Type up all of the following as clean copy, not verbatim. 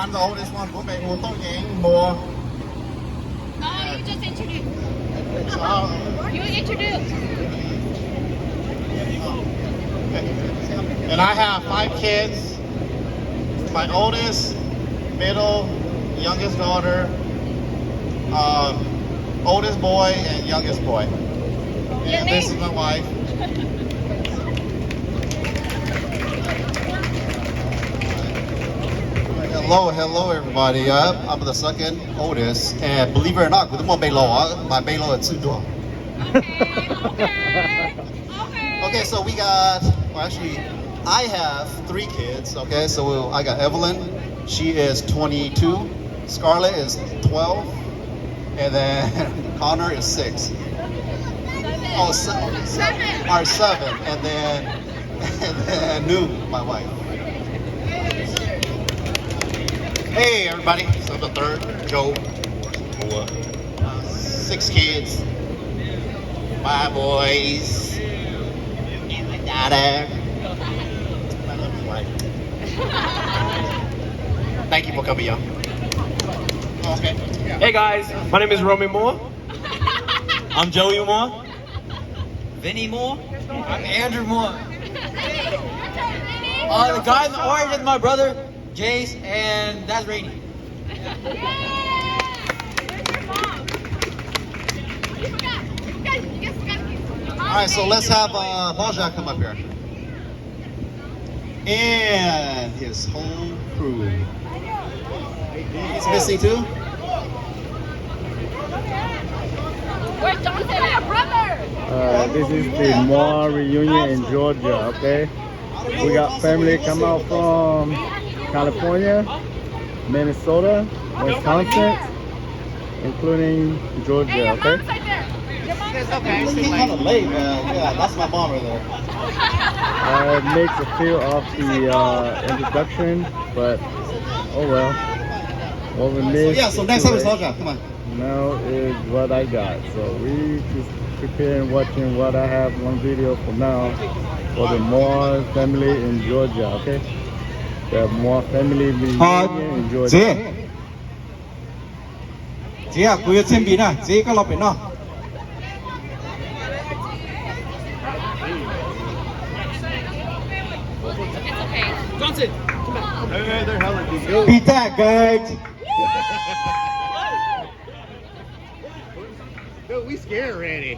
I'm the oldest one. Bố mẹ Hmong Moua. No, you just introduce. So, You introduce. and I have 5 kids. My oldest, middle, youngest daughter, oldest boy, and youngest boy. And this is my wife. Hello everybody. I'm the second oldest, and believe it or not, my Belo is too tall. Okay, so we got, well actually, I have 3 kids, okay? So I got Evelyn, she is 22, Scarlett is 12, and then Connor is 6. Oh, 7, and then New, my wife. Hey everybody, so the third, Joe, 6 kids, 5 boys, and my daughter. My little wife. Thank you for coming, y'all. Okay. Hey guys, my name is Hmong Moua. I'm Joey Moua. Vinny Moua. I'm Andrew Moua. The guy in the orange is my brother, Jace, and that's Rainy. Alright, so let's have Baja come up here. And his whole crew. He's missing too? Where's Johnson, our brother? This is the Moua reunion in Georgia, okay? We got family come out from California, Minnesota, Wisconsin, including Georgia, okay? It's kind of late, man. Yeah, that's my mom right there. It makes a few of the introduction, but oh well. What we missed. Yeah, so next time is Baja. Come on. Now is what I got. So we just preparing, watching what I have on video for now for the Moua family in Georgia, okay? The Moua family reunion in Georgia. Chị quý xin bí nè, chị có lọc biển nào? Johnson! Beat that, guys! Dude, we scared already.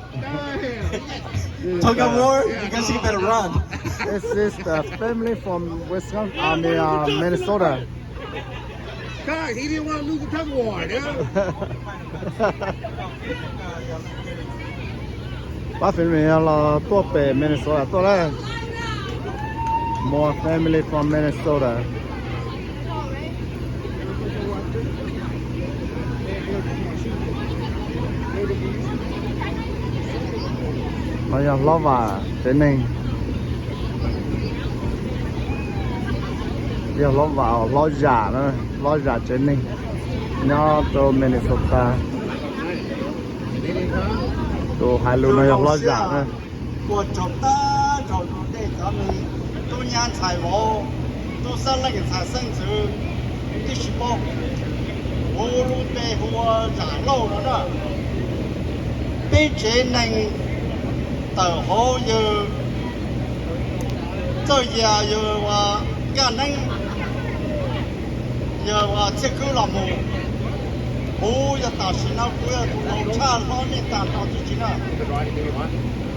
Tug of war? You guys you better run. This is the family from Wisconsin, Minnesota. God, he didn't want to lose the tug of war, dude. Ba family là tua về Minnesota, tua là Moua family from Minnesota. Bây giờ lo vào thế này. Bây giờ lo vào lo giả nữa, lo giả thế này. Nó từ Minnesota. Từ hai lũ này lo giả nữa. Của chúng ta rồi để cho mình tu nhan财务都上那个财生子第十包无路对我展露了呢并且能等候有这也有我也能有我这个老母不要打死了不要老差老年打到自己了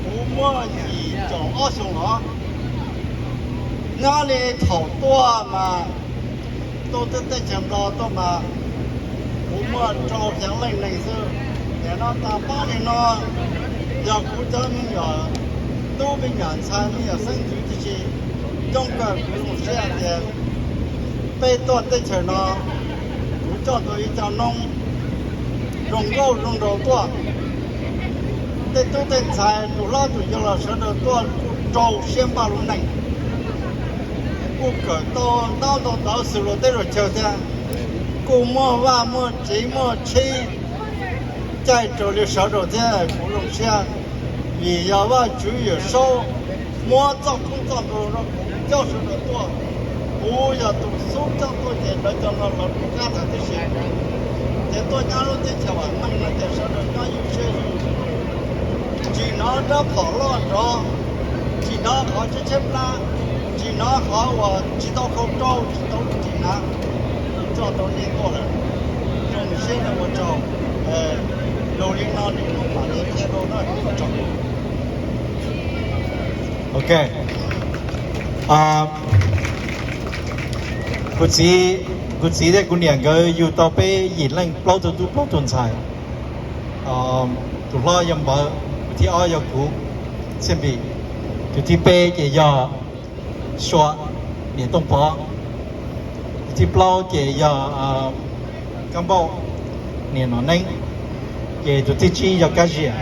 不莫以走二手了哪里头多嘛，都在讲老多嘛，我们照相来那时候，然后打8年了，要古早民谣，都被人才民谣生存这些，中国古龙这样的，被多在城了，古早都一叫弄，用肉用肉多，在都在菜，都老都有了什么多，照先把路能。不可到时候对着交的，古莫万莫寂寞气，在这里烧着的古龙香，也要往主也烧，莫造空造多了，教授的多， Ôi giờ tụi sống trong tôi thì nó cho nó là cũng khá là cái gì. Thì tôi nhớ lúc thì chào bạn mình là để sao được nó yêu chơi. Chỉ nó đã bỏ lon đó. Chỉ nó có cái chép la. Chỉ nó có và chỉ tao không trâu, chỉ tao chỉ nó cho tao đi qua rồi. Rồi sẽ là một trâu. Đầu tiên nó đi nó phải đi theo đó nó trâu. Okay. Good see that good young girl you top a yin lang blow to do blow to inside. To law young boy, the all your cook, simply to the pay your short, near don't paw. The blow your gumbo near no name. To teach your cashier.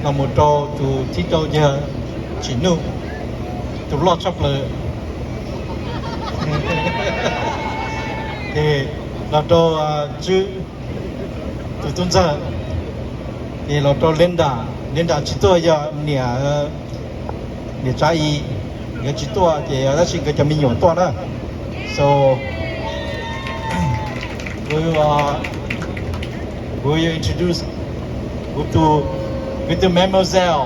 Là một trò từ thiết đồ giờ chỉ nụ từ lo chọc lợ thì là trò chữ từ tuần giờ thì là trò lên đà chỉ tôi giờ nè trái cái chỉ tôi thì đó chính cái cho mình nhổn to đó so we introduce with the mademoiselle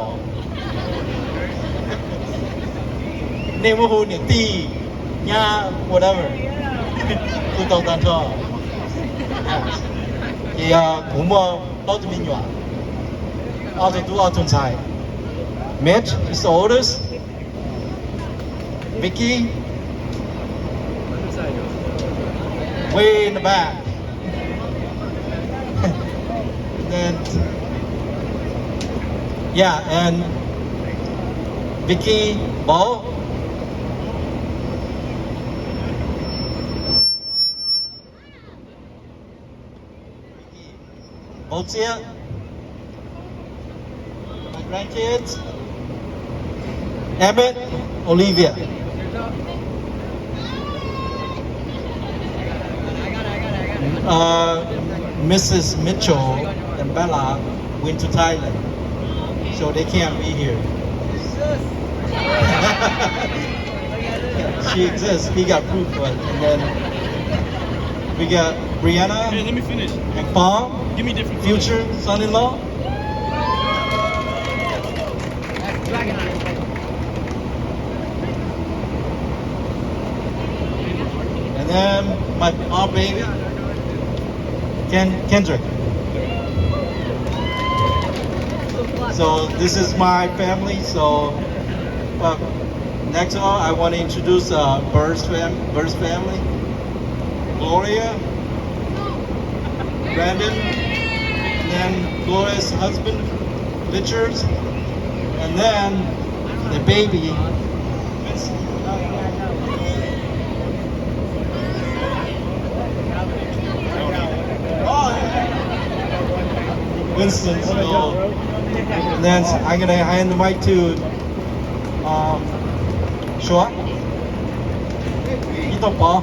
name who ni ti nha whatever tôi tao tan cho thì cũng bao nhiêu mình nhọ out of time Mitch is the oldest Vicky way in the back then yeah, and Vicky, Bo. Bo's here. My grandkids. Emmett, Olivia. Mrs. Mitchell and Bella went to Thailand. So they can't be here. She exists. We got proof of it. And then we got Brianna. Hey, let me finish. And Paul. Give me different. Future son-in-law. And then our baby, Kendrick. So this is my family. So next I want to introduce Bird's family. Gloria, Brandon, and then Gloria's husband, Richards, and then the baby. Winston. So, and then I'm gonna hand the mic to Shua. Ito pa.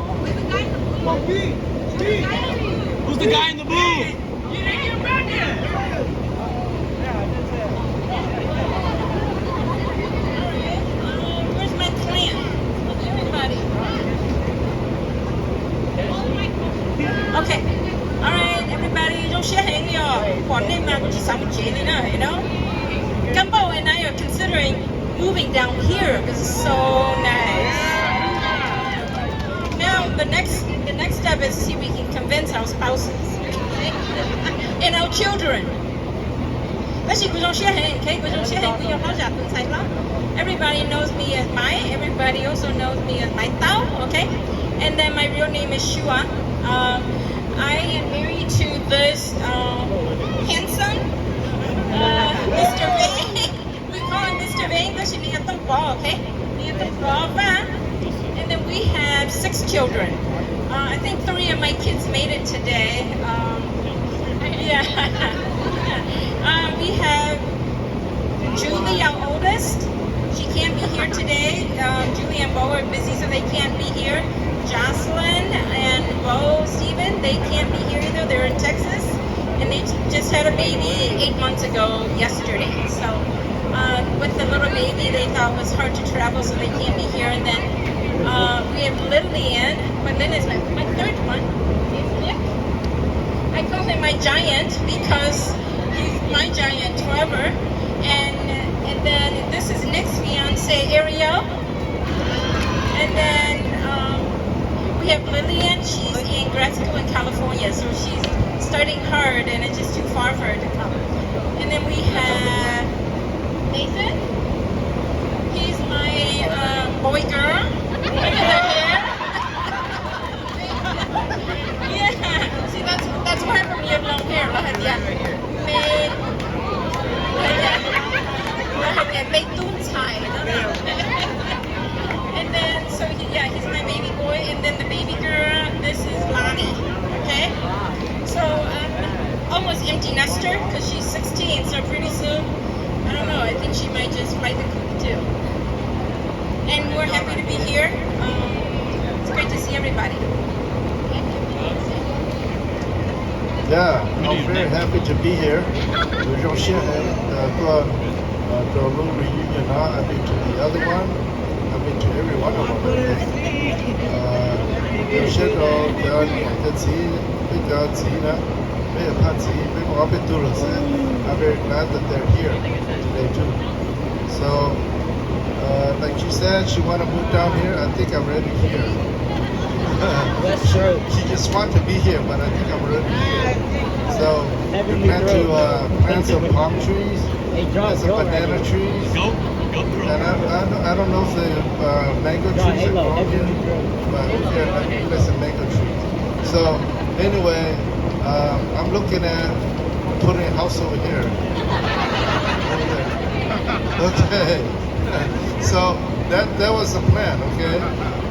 Who's the guy in the blue? Where's my clan? Everybody. Okay. All right, everybody. Don't share hang your for name now, which is some you know. Gumbo and I are considering moving down here because it's so nice. Now the next step is to see if we can convince our spouses and our children. Everybody knows me as Mai. Everybody also knows me as Mai Tao. Okay, and then my real name is Shua. I am married to this handsome Mr. Vang. We call him Mr. Vang because he has okay? And then we have 6 children. I think 3 of my kids made it today. Yeah. We have Julie, our oldest. She can't be here today. Julie and Bo are busy, so they can't be here. Jocelyn and Bo, Steven, they can't be here either. They're in Texas. And they just had a baby 8 months ago yesterday. So with the little baby, they thought it was hard to travel, so they can't be here. And then we have Lillian, but Lynn is my third one. He's Nick. I call him my giant because he's my giant forever. And then this is Nick's fiance, Ariel. And then we have Lillian. She's in grad school in California, so she's studying hard, and it's just too far for her to come. And then we have Nathan. He's my boy girl. Look at her hair. Yeah. See, that's what happened when you have long hair. Look at that. Make doom tie. And then, so he's my baby boy. And then the baby girl, this is Lonnie. Okay? So almost empty nester because she's 16. So pretty soon, I don't know. I think she might just fly the coop too. And we're happy to be here. It's great to see everybody. Yeah, I'm very happy to be here. With your share, the little reunion. I've been to the other one. I've been to every one of them. Your share, I'm very glad that they're here today too. So, like she said, she want to move down here. I think I'm ready here. That's true. She just want to be here, but I think I'm ready here. So we plan to plant some palm trees and some banana trees. And I don't know if the mango trees are grown here, but yeah, there's some mango trees. So anyway, I'm looking at putting a house over here. Okay. So that was the plan, okay?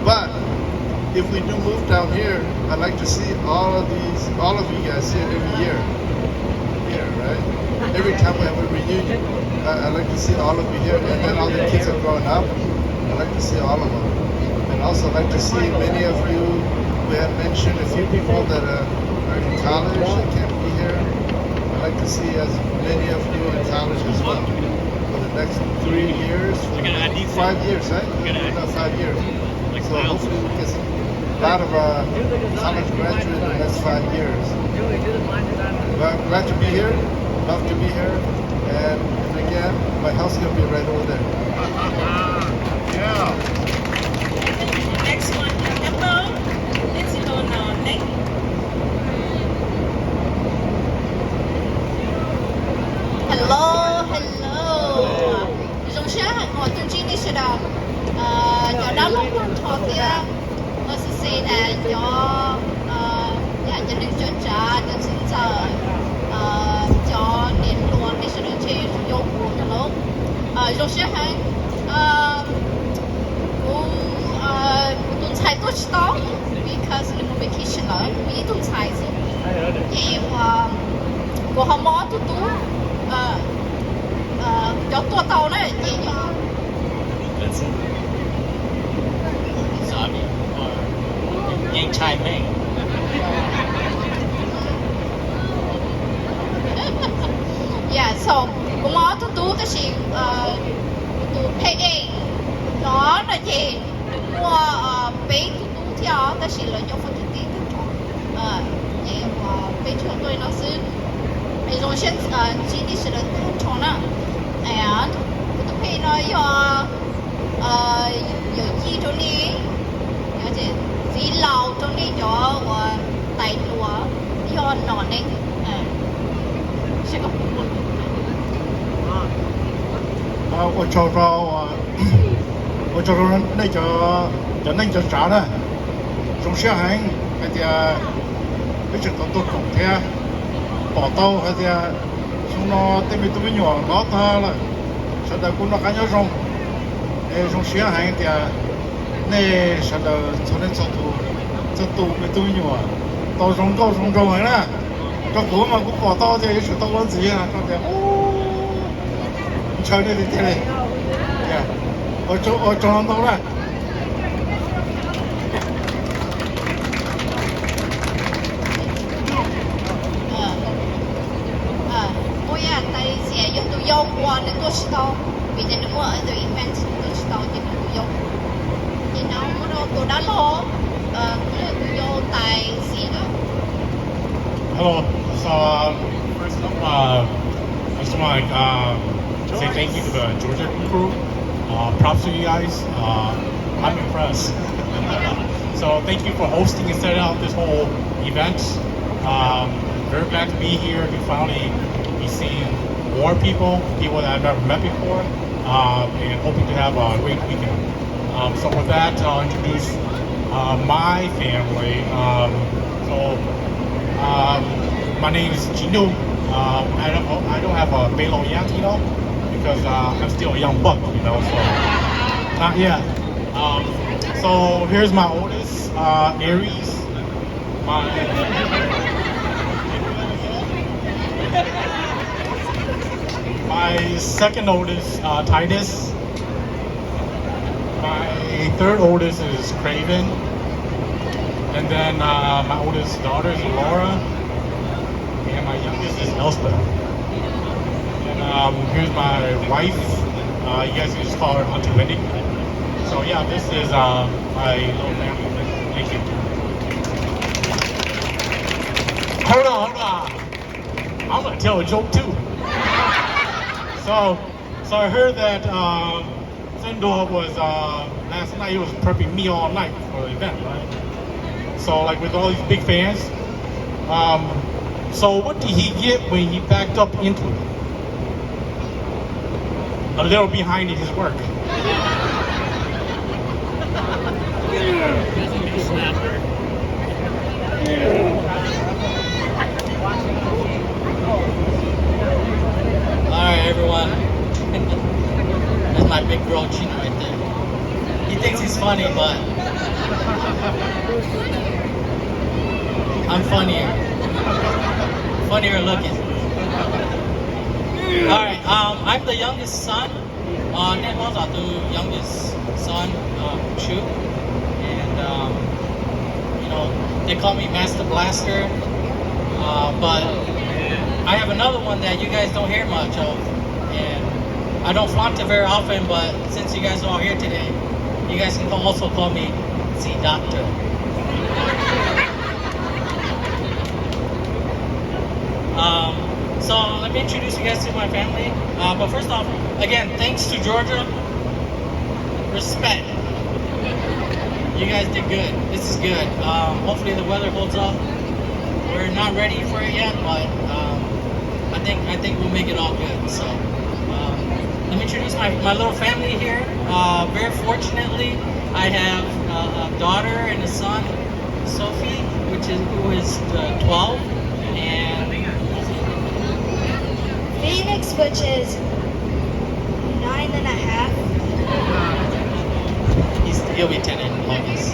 But if we do move down here, I'd like to see all of you guys here every year. Here, right? Every time we have a reunion, I'd like to see all of you here. And then all the kids are growing up, I'd like to see all of them. And also I'd like to see many of you. We have mentioned a few people that are in college that can't be here. I'd like to see as many of you in college as well. For the next 3 years, 5 years, right? No, 5 years. So hopefully we get a lot of college graduates in the next 5 years. But I'm glad to be here, love to be here, and again, my house is going to be right over there. Yeah. Next one. Hello. It's Nick. Hello, hello. Rong xia hẳn ngồi tương chí đi sẽ đào. Nhỏ đó lúc quan thọ thì nó sẽ xây là nhỏ nhà cho đừng cho trả cho chính giờ cho điện luôn đi sẽ được chế cho vô cùng là lúc. Rong xia hẳn tuần sai tốt đó because in vacation đó vì tuần sai rồi. Thì của họ mò tụt cho tua tàu đấy gì nhỉ? Nhanh trai mẹ. Yeah, so cũng có tu cái gì tu pay đó là gì mua pay tu theo cái gì là cho phân tích gì pay cho tôi nó sẽ rồi现基地是的从那and tu pay nó有一种呢，而且vì lâu trong đi cho tay lúa do nọ này sẽ có我找人那叫啥呢？中小孩那点一直都种田，宝刀那点，从那对面都没鸟老大了，现在工作还要种，中小孩点，那现在从那这都没都鸟，到种高种种完了，这国嘛不宝刀的也是到我自己啊，这点你瞧这里这里，呀，我种到了。我也在写有都要过的多知道。Hello. So first up, I just want to say thank you to the Georgia crew. Props to you guys. I'm impressed. So thank you for hosting and setting up this whole event. Very glad to be here to finally be seeing more people that I've never met before, and hoping to have a great weekend. So with that, I'll introduce my family. My name is Gino. I don't have a Belo yet, because I'm still a young buck, so not yet. So here's my oldest, Aries. My second oldest, Titus. My third oldest is Craven. And then my oldest daughter is Laura. And my youngest is Elspeth. And here's my wife. You guys can just call her Auntie Wendy. So yeah, this is my little family. Thank you. Hold on. I'm gonna tell a joke too. So I heard that Sindor was last night. He was prepping me all night for the event, right? So like with all these big fans. So what did he get when he backed up into it? A little behind in his work. Alright, everyone. That's my big bro Chino right there. He thinks he's funny, but I'm funnier looking. Alright, I'm the youngest son. Netmon's the youngest son, Chu. And they call me Master Blaster. But I have another one that you guys don't hear much of, and I don't flaunt it very often, but since you guys are all here today, you guys can also call me the Doctor. So let me introduce you guys to my family. But first off, again, thanks to Georgia. Respect. You guys did good. This is good. Hopefully the weather holds up. We're not ready for it yet, but I think we'll make it all good. So let me introduce my little family here. Very fortunately, I have a daughter and a son, Sophie, who is 12, and Phoenix, which is 9.5. he'll be 10 in August.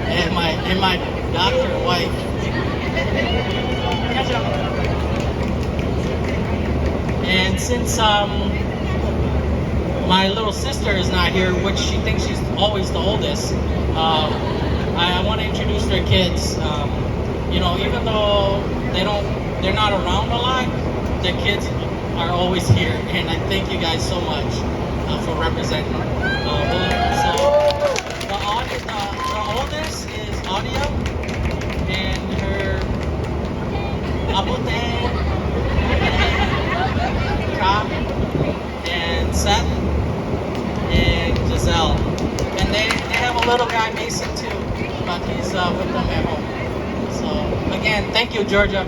And my doctor wife. And since my little sister is not here, which she thinks she's always the oldest, I want to introduce their kids. Even though they're not around a lot, their kids are always here, and I thank you guys so much for representing. So the oldest is Audio, and her Abute, and Ka, and Seth, and Giselle. And they have a little guy, Mason, too, but he's with them at home. So again, thank you, Georgia.